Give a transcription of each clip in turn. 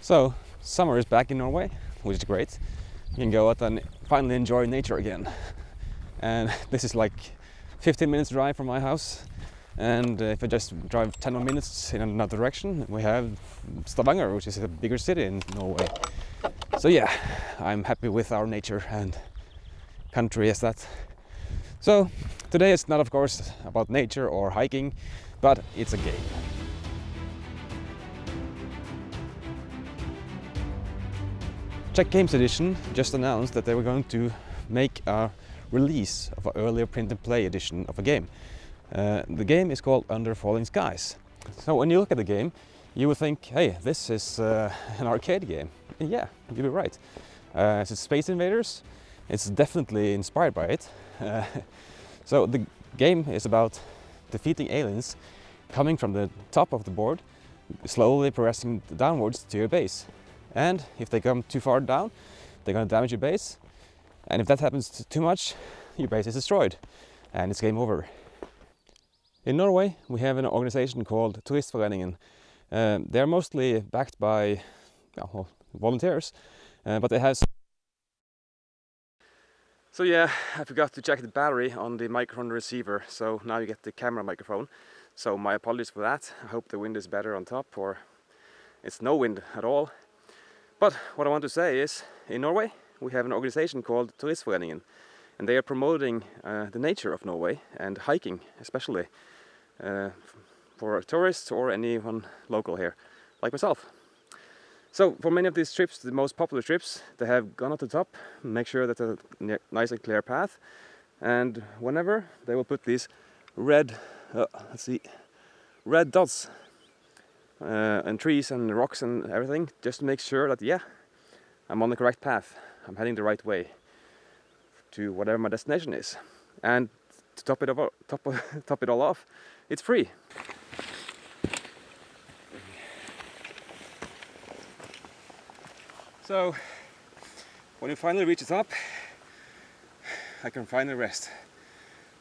So, summer is back in Norway, which is great. You can go out and finally enjoy nature again. And this is like 15 minutes drive from my house. And if I just drive 10 more minutes in another direction, we have Stavanger, which is a bigger city in Norway. So yeah, I'm happy with our nature and country as that. So today it's not, of course, about nature or hiking, but it's a game. Czech Games Edition just announced that they were going to make a release of an earlier print and play edition of a game. The game is called Under Falling Skies. So when you look at the game, you would think, hey, this is an arcade game. And yeah, you'd be right. It's Space Invaders. It's definitely inspired by it. So the game is about defeating aliens coming from the top of the board, slowly progressing downwards to your base. And if they come too far down, they're going to damage your base. And if that happens too much, your base is destroyed and it's game over. In Norway, we have an organization called Turistforeningen. They are mostly backed by volunteers, but they have... So yeah, I forgot to check the battery on the microphone receiver, so now you get the camera microphone. So my apologies for that. I hope the wind is better on top, or it's no wind at all. But what I want to say is, in Norway, we have an organization called Turistforeningen, and they are promoting the nature of Norway and hiking, especially for tourists or anyone local here, like myself. So for many of these trips, the most popular trips, they have gone up to the top, make sure that a nice and clear path, and whenever they will put these red dots and trees and rocks and everything, just to make sure that yeah, I'm on the correct path, I'm heading the right way to whatever my destination is. And to top it all off, it's free. So when you finally reach the top, I can finally rest.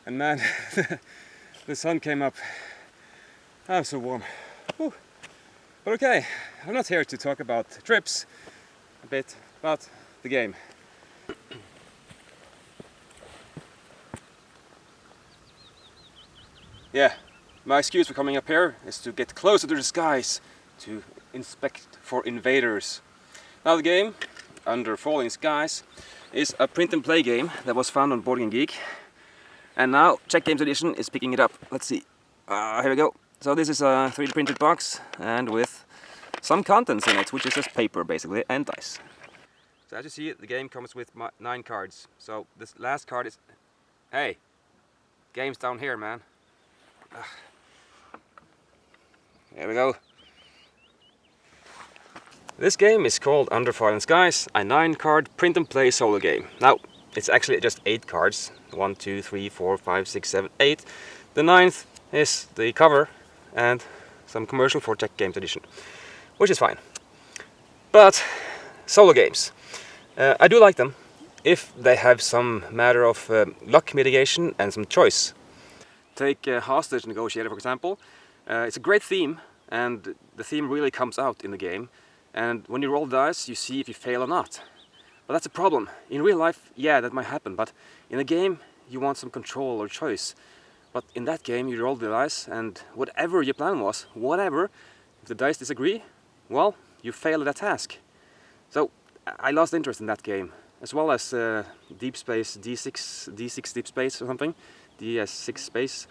And man, the sun came up. I'm so warm. Whew. But okay, I'm not here to talk about trips, a bit about the game. Yeah, my excuse for coming up here is to get closer to the skies, to inspect for invaders. Now the game, Under Falling Skies, is a print and play game that was found on Board Game Geek. And now Czech Games Edition is picking it up. Let's see. Here we go. So this is a 3D printed box and with some contents in it, which is just paper basically, and dice. So as you see, the game comes with 9 cards. So this last card is... Hey! Game's down here, man. There we go. This game is called Under Falling Skies, a 9-card print and play solo game. Now, it's actually just 8 cards. 1, 2, 3, 4, 5, 6, 7, 8. The 9th is the cover and some commercial for Czech Games Edition, which is fine. But solo games, I do like them if they have some matter of luck mitigation and some choice. Take Hostage Negotiator, for example. It's a great theme, and the theme really comes out in the game. And when you roll the dice, you see if you fail or not. But that's a problem. In real life, yeah, that might happen, but in a game, you want some control or choice. But in that game, you roll the dice, and whatever your plan was, if the dice disagree, well, you fail at that task. So I lost interest in that game, as well as Deep Space, D6 Deep Space or something, DS6 Space.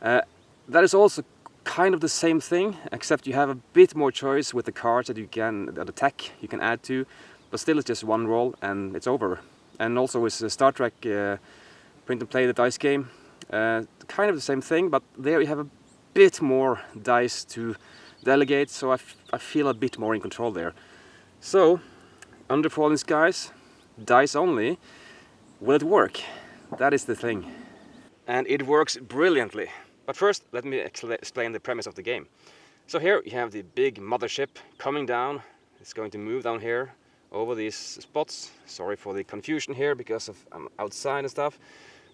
That is also kind of the same thing, except you have a bit more choice with the cards that you can, the tech you can add to, but still it's just one roll and it's over. And also with Star Trek print and play, the dice game, kind of the same thing, but there you have a bit more dice to delegate, so I feel a bit more in control there. So, Under Falling Skies, dice only, will it work? That is the thing. And it works brilliantly. But first, let me explain the premise of the game. So here you have the big mothership coming down. It's going to move down here over these spots. Sorry for the confusion here because I'm outside and stuff.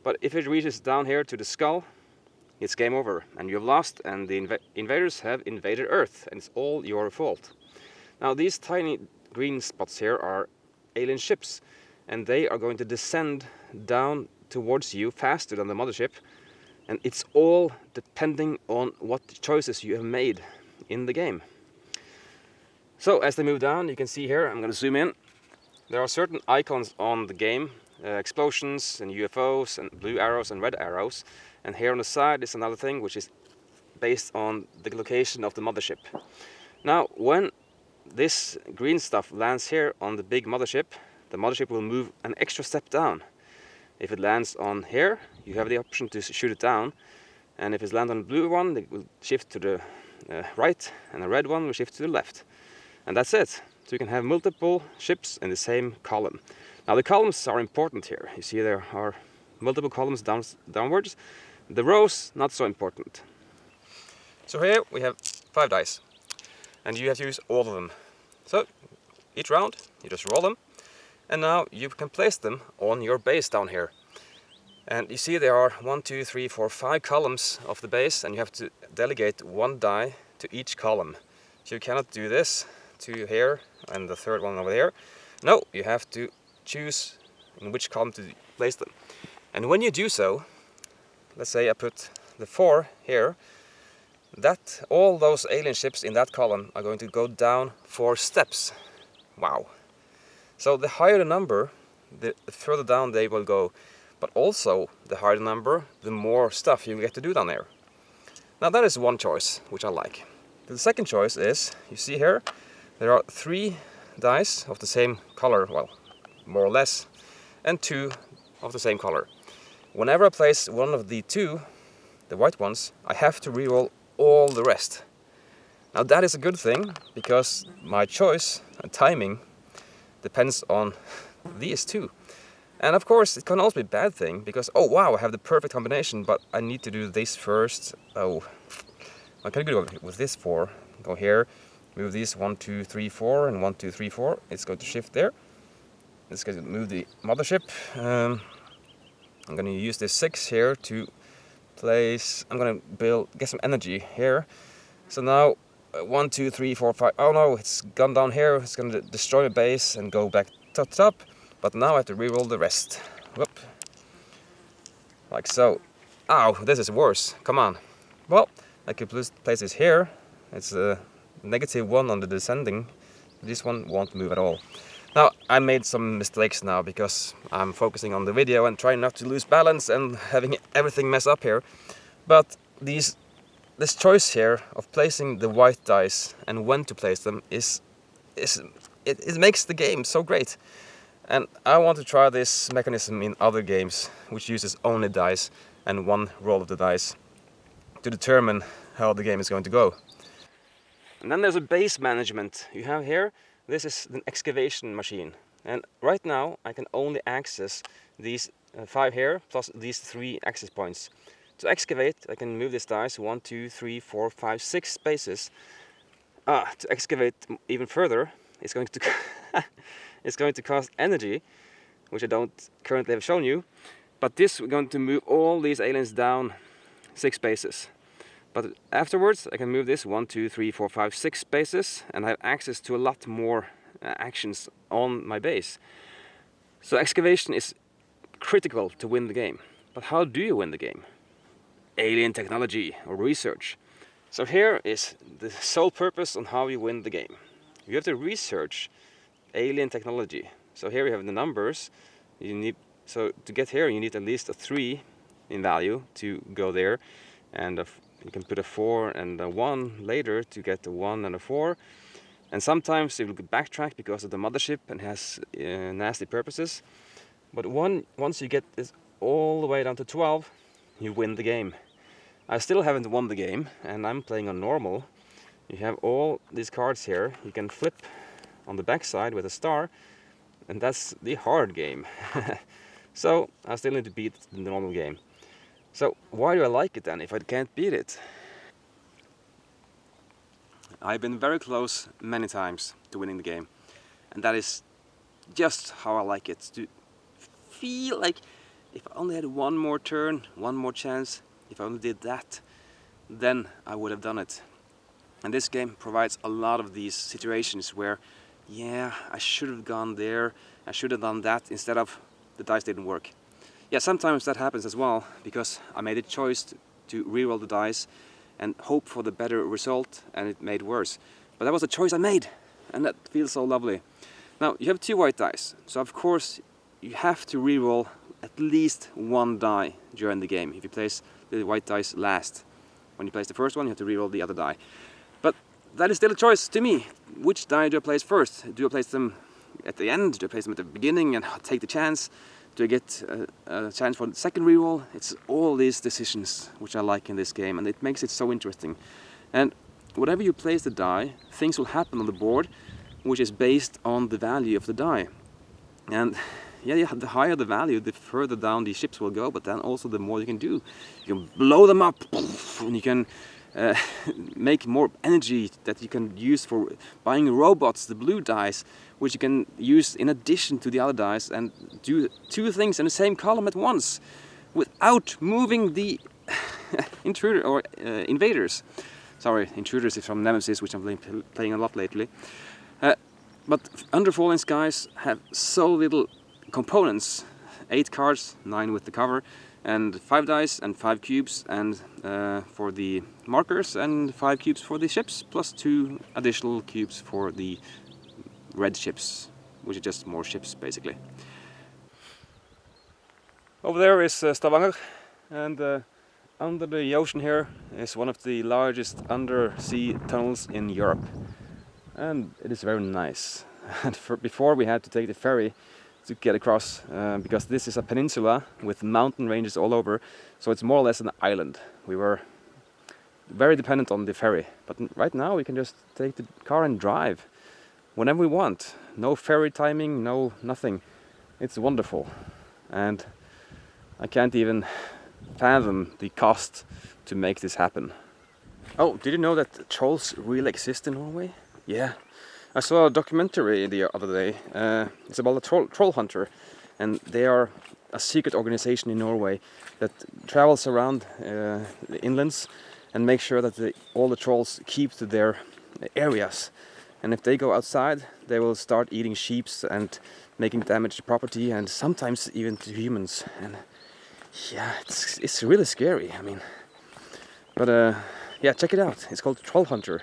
But if it reaches down here to the skull, it's game over and you've lost, and the invaders have invaded Earth, and it's all your fault. Now these tiny green spots here are alien ships, and they are going to descend down towards you faster than the mothership, and it's all depending on what choices you have made in the game. So as they move down, you can see here, I'm going to zoom in, there are certain icons on the game, explosions and UFOs and blue arrows and red arrows, and here on the side is another thing which is based on the location of the mothership. Now when this green stuff lands here on the big mothership, the mothership will move an extra step down. If it lands on here, you have the option to shoot it down, and if it lands on the blue one, it will shift to the right, and the red one will shift to the left. And that's it. So you can have multiple ships in the same column. Now the columns are important here. You see there are multiple columns downwards. The rows, not so important. So here we have 5 dice, and you have to use all of them. So each round you just roll them, and now you can place them on your base down here. And you see there are 1, 2, 3, 4, 5 columns of the base, and you have to delegate 1 die to each column. So you cannot do this to here and the third one over there. No, you have to choose in which column to place them. And when you do so, let's say I put the 4 here, that all those alien ships in that column are going to go down 4 steps. Wow. So the higher the number, the further down they will go. But also, the higher the number, the more stuff you get to do down there. Now that is one choice, which I like. The second choice is, you see here, there are 3 dice of the same color, well, more or less, and 2 of the same color. Whenever I place one of the 2, the white ones, I have to reroll all the rest. Now that is a good thing, because my choice and timing depends on these 2. And of course it can also be a bad thing, because oh wow, I have the perfect combination, but I need to do this first. Oh, I can go with this 4. Go here, move these 1, 2, 3, 4, and 1, 2, 3, 4. It's going to shift there. It's going to move the mothership. I'm going to use this 6 here to place. I'm going to get some energy here. So now 1, 2, 3, 4, 5. Oh no, it's gone down here. It's going to destroy the base and go back to the top. But now I have to reroll the rest. Whoop. Like so. Ow, this is worse. Come on. Well, I could place this here. It's a -1 on the descending. This one won't move at all. Now, I made some mistakes now because I'm focusing on the video and trying not to lose balance and having everything mess up here. But this choice here of placing the white dice and when to place them it makes the game so great. And I want to try this mechanism in other games, which uses only dice and 1 roll of the dice to determine how the game is going to go. And then there's a base management. You have here, this is an excavation machine. And right now I can only access these 5 here, plus these 3 access points. To excavate, I can move this dice 1, 2, 3, 4, 5, 6 spaces. To excavate even further, it's going to it's going to cost energy, which I don't currently have shown you. But this, we're going to move all these aliens down 6 spaces. But afterwards, I can move this 1, 2, 3, 4, 5, 6 spaces, and I have access to a lot more actions on my base. So excavation is critical to win the game. But how do you win the game? Alien technology or research. So here is the sole purpose on how you win the game. You have to research alien technology. So here we have the numbers. So to get here you need at least a 3 in value to go there, and you can put a 4 and a 1 later to get a 1 and a 4. And sometimes it will backtrack because of the mothership and has nasty purposes. But once you get this all the way down to 12, you win the game. I still haven't won the game, and I'm playing on normal. You have all these cards here. You can flip on the back side with a star, and that's the hard game. So I still need to beat the normal game. So why do I like it then if I can't beat it? I've been very close many times to winning the game, and that is just how I like it. To feel like if I only had 1 more turn, 1 more chance, if I only did that, then I would have done it. And this game provides a lot of these situations where, yeah, I should have gone there, I should have done that, instead of the dice didn't work. Yeah, sometimes that happens as well, because I made a choice to reroll the dice and hope for the better result, and it made worse. But that was a choice I made, and that feels so lovely. Now, you have 2 white dice, so of course you have to reroll at least 1 die during the game. If you place the white dice last, when you place the first one, you have to reroll the other die. But that is still a choice to me. Which die do I place first? Do I place them at the end? Do I place them at the beginning and take the chance? Do I get a chance for the second reroll? It's all these decisions which I like in this game, and it makes it so interesting. And whatever you place the die, things will happen on the board which is based on the value of the die. And yeah, the higher the value, the further down the ships will go, but then also the more you can do. You can blow them up, and you can make more energy that you can use for buying robots, the blue dice, which you can use in addition to the other dice, and do 2 things in the same column at once without moving the intruder or invaders. Sorry, intruders is from Nemesis, which I'm playing a lot lately. But Under Falling Skies have so little components. 8 cards, 9 with the cover, and 5 dice and 5 cubes, and for the markers, and 5 cubes for the ships, plus 2 additional cubes for the red ships, which are just more ships basically. Over there is Stavanger, and under the ocean here is one of the largest undersea tunnels in Europe. And it is very nice. And before we had to take the ferry to get across, because this is a peninsula with mountain ranges all over, so it's more or less an island. We were very dependent on the ferry, but right now we can just take the car and drive whenever we want. No ferry timing, no nothing. It's wonderful, and I can't even fathom the cost to make this happen. Oh, did you know that trolls really exist in Norway? Yeah, I saw a documentary the other day. It's about a troll hunter, and they are a secret organization in Norway that travels around the inlands and makes sure that all the trolls keep to their areas. And if they go outside, they will start eating sheep and making damage to property, and sometimes even to humans. And yeah, it's really scary. I mean, but yeah, check it out. It's called Troll Hunter.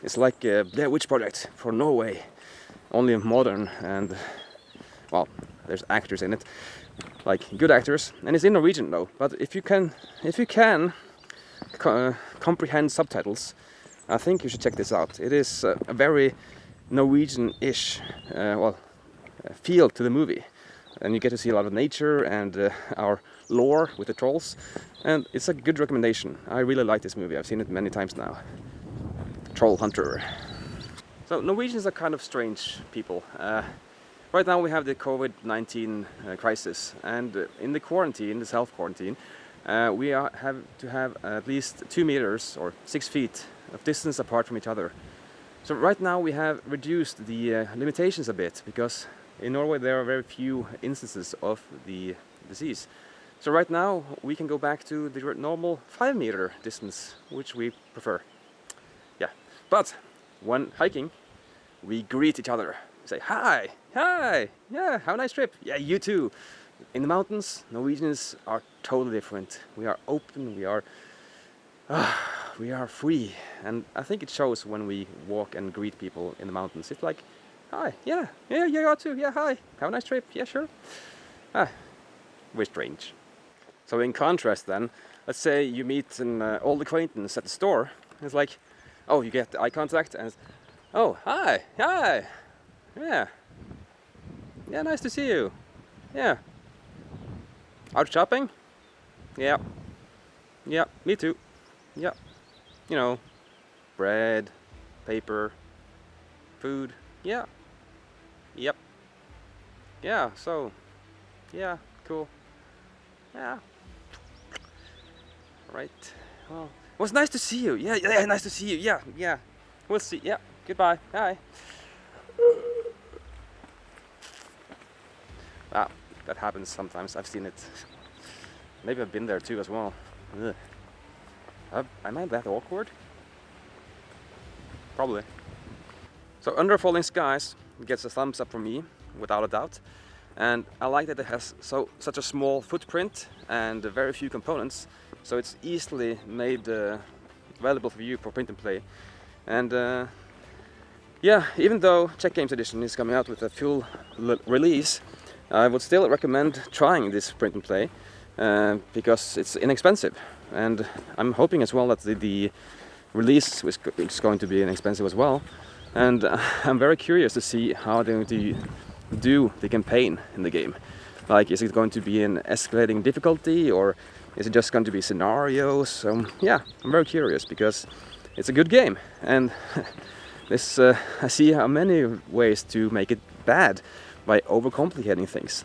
It's like a Blair Witch Project for Norway, only modern, and well, there's actors in it, like good actors, and it's in Norwegian though. But if you can comprehend subtitles, I think you should check this out. It is a very Norwegian-ish feel to the movie, and you get to see a lot of nature and our lore with the trolls, and it's a good recommendation. I really like this movie. I've seen it many times now. Troll Hunter. So Norwegians are kind of strange people. Right now we have the COVID-19 crisis, and in the quarantine, the self-quarantine, we have to have at least 2 meters or 6 feet of distance apart from each other. So right now we have reduced the limitations a bit, because in Norway there are very few instances of the disease. So right now we can go back to the normal 5 meter distance, which we prefer. Yeah, but when hiking, we greet each other. We say, hi, hi, yeah, have a nice trip. Yeah, you too. In the mountains, Norwegians are totally different. We are open, we are free. And I think it shows when we walk and greet people in the mountains. It's like, hi, yeah, you are too, yeah, hi, have a nice trip, yeah, sure. We're strange. So in contrast then, let's say you meet an old acquaintance at the store. It's like, oh, you get eye contact and, oh, hi, yeah, nice to see you, yeah. Out shopping? Yeah, me too, yeah. You know, bread, paper, food, yeah, yep, yeah, so, yeah, cool, yeah. Right, well, it was nice to see you, yeah, nice to see you, yeah, we'll see, yeah, goodbye, bye. Wow, that happens sometimes, I've seen it. Maybe I've been there too as well. Ugh. Am I that awkward? probably. So Under Falling Skies gets a thumbs up from me, without a doubt. And I like that it has such a small footprint and very few components, so it's easily made available for you for print and play. And yeah, even though Czech Games Edition is coming out with a full release, I would still recommend trying this print and play because it's inexpensive. And I'm hoping as well that the release is going to be inexpensive as well. And I'm very curious to see how they're going to do the campaign in the game. Like, is it going to be an escalating difficulty, or is it just going to be scenarios? Yeah, I'm very curious because it's a good game, and this I see how many ways to make it bad by overcomplicating things.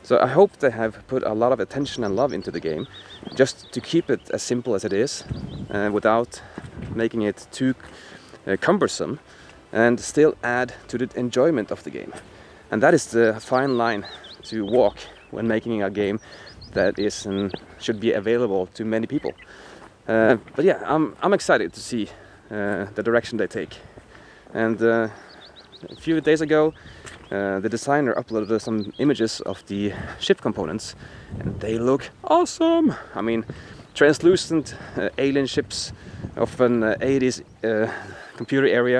So I hope they have put a lot of attention and love into the game, just to keep it as simple as it is, without making it too cumbersome, and still add to the enjoyment of the game. And that is the fine line to walk when making a game that is should be available to many people. But yeah, I'm excited to see the direction they take. And a few days ago, the designer uploaded some images of the ship components, and they look awesome. I mean, translucent alien ships of an 80s computer area.